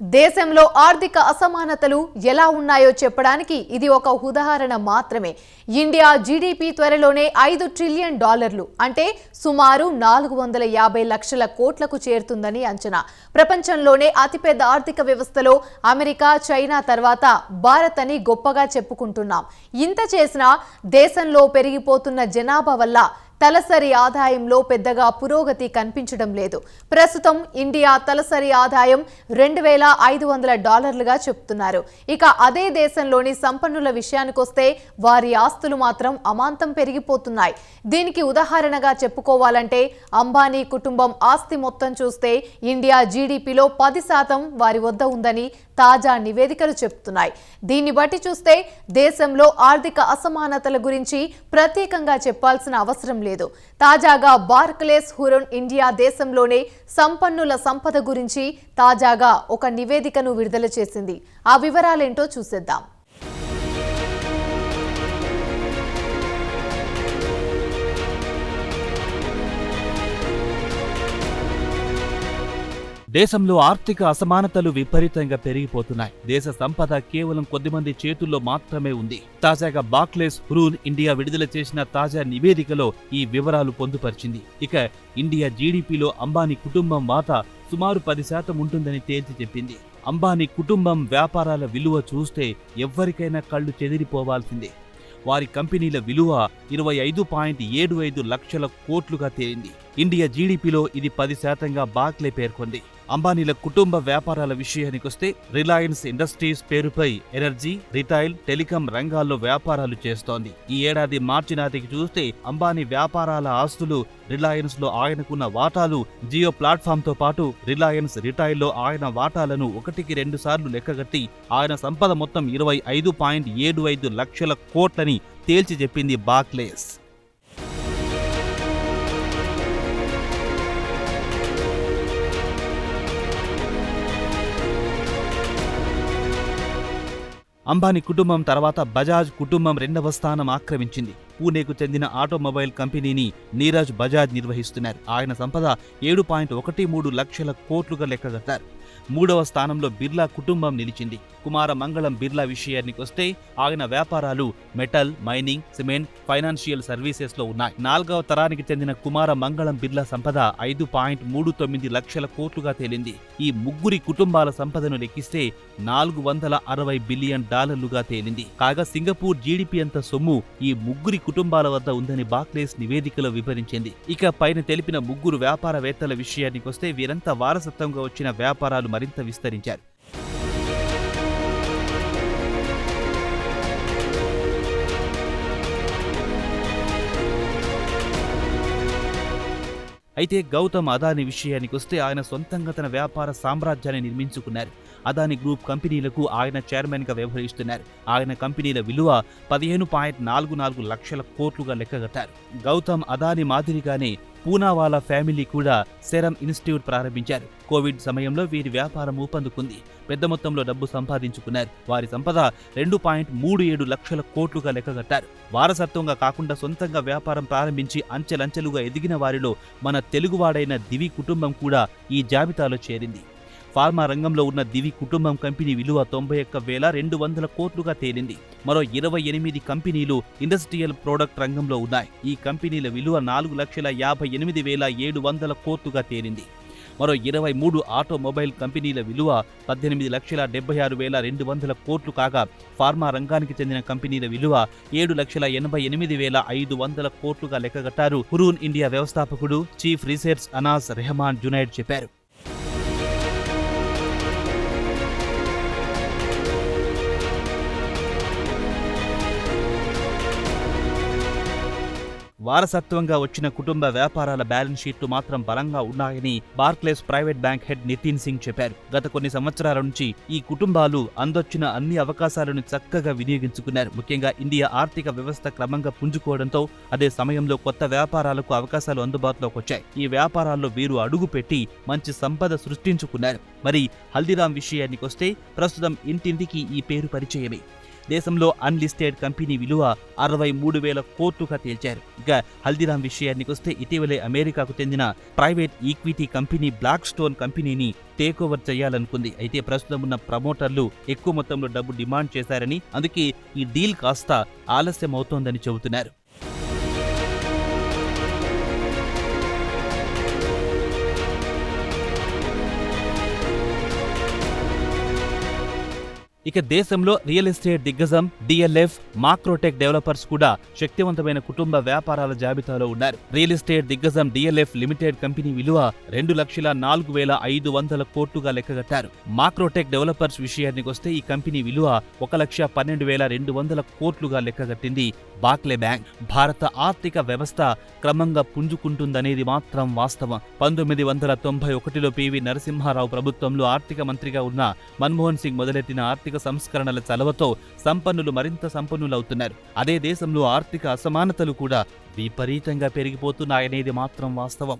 దేశంలో ఆర్థిక అసమానతలు ఎలా ఉన్నాయో చెప్పడానికి ఇది ఒక ఉదాహరణ మాత్రమే. ఇండియా జీడీపీ త్వరలోనే $5 ట్రిలియన్ అంటే సుమారు 450 లక్షల కోట్లకు చేరుతుందని అంచనా. ప్రపంచంలోనే అతిపెద్ద ఆర్థిక వ్యవస్థలో అమెరికా, చైనా తర్వాత భారత్ అని గొప్పగా చెప్పుకుంటున్నాం. ఇంత చేసినా దేశంలో పెరిగిపోతున్న జనాభా వల్ల తలసరి ఆదాయంలో పెద్దగా పురోగతి కనిపించడం లేదు. ప్రస్తుతం ఇండియా తలసరి ఆదాయం $2,500గా చెప్తున్నారు. ఇక అదే దేశంలోని సంపన్నుల విషయానికొస్తే వారి ఆస్తులు మాత్రం అమాంతం పెరిగిపోతున్నాయి. దీనికి ఉదాహరణగా చెప్పుకోవాలంటే అంబానీ కుటుంబం ఆస్తి మొత్తం చూస్తే ఇండియా జీడీపీలో 10% వారి వద్ద ఉందని తాజా నివేదికలు చెప్తున్నాయి. దీన్ని బట్టి చూస్తే దేశంలో ఆర్థిక అసమానతల గురించి ప్రత్యేకంగా చెప్పాల్సిన అవసరం లేదు. తాజాగా బార్క్లేస్ హురూన్ ఇండియా దేశంలోనే సంపన్నుల సంపద గురించి తాజాగా ఒక నివేదికను విడుదల చేసింది. ఆ వివరాలేంటో చూసేద్దాం. దేశంలో ఆర్థిక అసమానతలు విపరీతంగా పెరిగిపోతున్నాయి. దేశ సంపద కేవలం కొద్దిమంది చేతుల్లో మాత్రమే ఉంది. తాజాగా బార్క్లేస్ హురూన్ ఇండియా విడుదల చేసిన తాజా నివేదికలో ఈ వివరాలు పొందుపరిచింది. ఇక ఇండియా జీడీపీలో అంబానీ కుటుంబం వాటా సుమారు 10% ఉంటుందని తేల్చి చెప్పింది. అంబానీ కుటుంబం వ్యాపారాల విలువ చూస్తే ఎవ్వరికైనా కళ్ళు చెదిరిపోవాల్సిందే. వారి కంపెనీల విలువ 25.75 లక్షల కోట్లుగా తేలింది. ఇండియా జీడీపీలో ఇది 10%గా బార్క్లే పేర్కొంది. అంబానీల కుటుంబ వ్యాపారాల విషయానికొస్తే రిలయన్స్ ఇండస్ట్రీస్ పేరుపై ఎనర్జీ, రిటైల్, టెలికాం రంగాల్లో వ్యాపారాలు చేస్తోంది. ఈ ఏడాది మార్చి నాటికి చూస్తే అంబానీ వ్యాపారాల ఆస్తులు రిలయన్స్ లో ఆయనకున్న వాటాలు, జియో ప్లాట్ఫామ్ తో పాటు రిలయన్స్ రిటైల్లో ఆయన వాటాలను 1కి 2 సార్లు లెక్కగట్టి ఆయన సంపద మొత్తం 25.75 లక్షల కోట్లని తేల్చి చెప్పింది బార్క్లేస్. అంబానీ కుటుంబం తర్వాత బజాజ్ కుటుంబం 2వ స్థానం ఆక్రమించింది. పూణేకు చెందిన ఆటోమొబైల్ కంపెనీని నీరజ్ బజాజ్ నిర్వహిస్తున్నారు. ఆయన సంపద 7.13 లక్షల కోట్లుగా లెక్కగట్టారు. 3వ స్థానంలో బిర్లా కుటుంబం నిలిచింది. కుమార మంగళం బిర్లా విషయానికొస్తే ఆయన వ్యాపారాలు metal, mining, cement, financial services లో ఉన్నాయి. 4వ తరానికి చెందిన కుమార మంగళం బిర్లా సంపద 5.39 లక్షల కోట్లుగా తేలింది. ఈ ముగ్గురి కుటుంబాల సంపదను లెక్కిస్తే $460 బిలియన్ తేలింది. కాగా సింగపూర్ జీడీపీ అంత సొమ్ము ఈ ముగ్గురి కుటుంబాల వద్ద ఉందని బార్క్లేస్ నివేదికలో వివరించింది. ఇక పైన తెలిపిన ముగ్గురు వ్యాపారవేత్తల విషయానికొస్తే వీరంతా వారసత్వంగా వచ్చిన వ్యాపారాలు మరింత విస్తరించారు. అయితే గౌతమ్ అదానీ విషయానికొస్తే ఆయన సొంతంగా తన వ్యాపార సామ్రాజ్యాన్ని నిర్మించుకున్నారు. అదానీ గ్రూప్ కంపెనీలకు ఆయన చైర్మన్ గా వ్యవహరిస్తున్నారు. ఆయన కంపెనీల విలువ 15.44 లక్షల కోట్లుగా లెక్కగట్టారు. గౌతమ్ అదానీ మాదిరిగానే పూనావాలా ఫ్యామిలీ కూడా సెరం ఇన్స్టిట్యూట్ ప్రారంభించారు. కోవిడ్ సమయంలో వీరి వ్యాపారం ఊపందుకుంది. పెద్ద మొత్తంలో డబ్బు సంపాదించుకున్నారు. వారి సంపద 2.37 లక్షల కోట్లుగా లెక్కగట్టారు. వారసత్వంగా కాకుండా సొంతంగా వ్యాపారం ప్రారంభించి అంచెలంచెలుగా ఎదిగిన వారిలో మన తెలుగువాడైన దివి కుటుంబం కూడా ఈ జాబితాలో చేరింది. ఫార్మా రంగంలో ఉన్న దివి కుటుంబం కంపెనీ విలువ 91,200 కోట్లుగా తేలింది. మరో 28 కంపెనీలు ఇండస్ట్రియల్ ప్రోడక్ట్ రంగంలో ఉన్నాయి. ఈ కంపెనీల విలువ 4,58,700 కోట్లుగా తేలింది. మరో 23 ఆటోమొబైల్ కంపెనీల విలువ 18,76,200 కోట్లు కాగా ఫార్మా రంగానికి చెందిన కంపెనీల విలువ 7,88,500 కోట్లుగా లెక్కగట్టారు. హురూన్ ఇండియా వ్యవస్థాపకుడు, చీఫ్ రీసెర్చ్ అనాస్ రెహమాన్ జునైడ్ చెప్పారు. వారసత్వంగా వచ్చిన కుటుంబ వ్యాపారాల బ్యాలెన్స్ షీట్లు మాత్రం బలంగా ఉన్నాయని Barclays private bank head Nitin Singh చెప్పారు. గత కొన్ని సంవత్సరాల నుంచి ఈ కుటుంబాలు అందొచ్చిన అన్ని అవకాశాలను చక్కగా వినియోగించుకున్నారు. ముఖ్యంగా ఇండియా ఆర్థిక వ్యవస్థ క్రమంగా పుంజుకోవడంతో అదే సమయంలో కొత్త వ్యాపారాలకు అవకాశాలు అందుబాటులోకి వచ్చాయి. ఈ వ్యాపారాల్లో వీరు అడుగు పెట్టి మంచి సంపద సృష్టించుకున్నారు. మరి హల్దీరామ్ విషయానికొస్తే ప్రస్తుతం ఇంటింటికి ఈ పేరు పరిచయమే. దేశంలో అన్లిస్టెడ్ కంపెనీ విలువ 63,000 కోట్లుగా తేల్చారు. ఇక హల్దీరామ్ విషయానికి వస్తే ఇటీవలే అమెరికాకు చెందిన private equity company Blackstone కంపెనీని టేక్ ఓవర్ చేయాలనుకుంది. అయితే ప్రస్తుతం ఉన్న ప్రమోటర్లు ఎక్కువ మొత్తంలో డబ్బు డిమాండ్ చేశారని, అందుకే ఈ డీల్ కాస్త ఆలస్యం అవుతోందని చెబుతున్నారు. ఇక దేశంలో రియల్ ఎస్టేట్ దిగ్గజం డిఎల్ఎఫ్, మాక్రోటెక్ డెవలపర్స్ కూడా శక్తివంతమైన కుటుంబ వ్యాపారాల జాబితాలో ఉన్నారు. రియల్ ఎస్టేట్ దిగ్గజం డిఎల్ఎఫ్ లిమిటెడ్ కంపెనీ విలువ 2,04,500 కోట్లుగా లెక్కగట్టారు. మాక్రోటెక్ డెవలపర్స్ విషయానికి వస్తే ఈ కంపెనీ విలువ 1,12,200 కోట్లుగా లెక్కగట్టింది బాక్లే బ్యాంక్. భారత ఆర్థిక వ్యవస్థ క్రమంగా పుంజుకుంటుందనేది మాత్రం వాస్తవం. 1991లో పివి నరసింహారావు ప్రభుత్వంలో ఆర్థిక మంత్రిగా ఉన్న మన్మోహన్ సింగ్ మొదలెట్టిన ఆర్థిక సంస్కరణల చలవతో సంపన్నులు మరింత సంపన్నులవుతున్నారు. అదే దేశంలో ఆర్థిక అసమానతలు కూడా విపరీతంగా పెరిగిపోతున్నాయనేది మాత్రం వాస్తవం.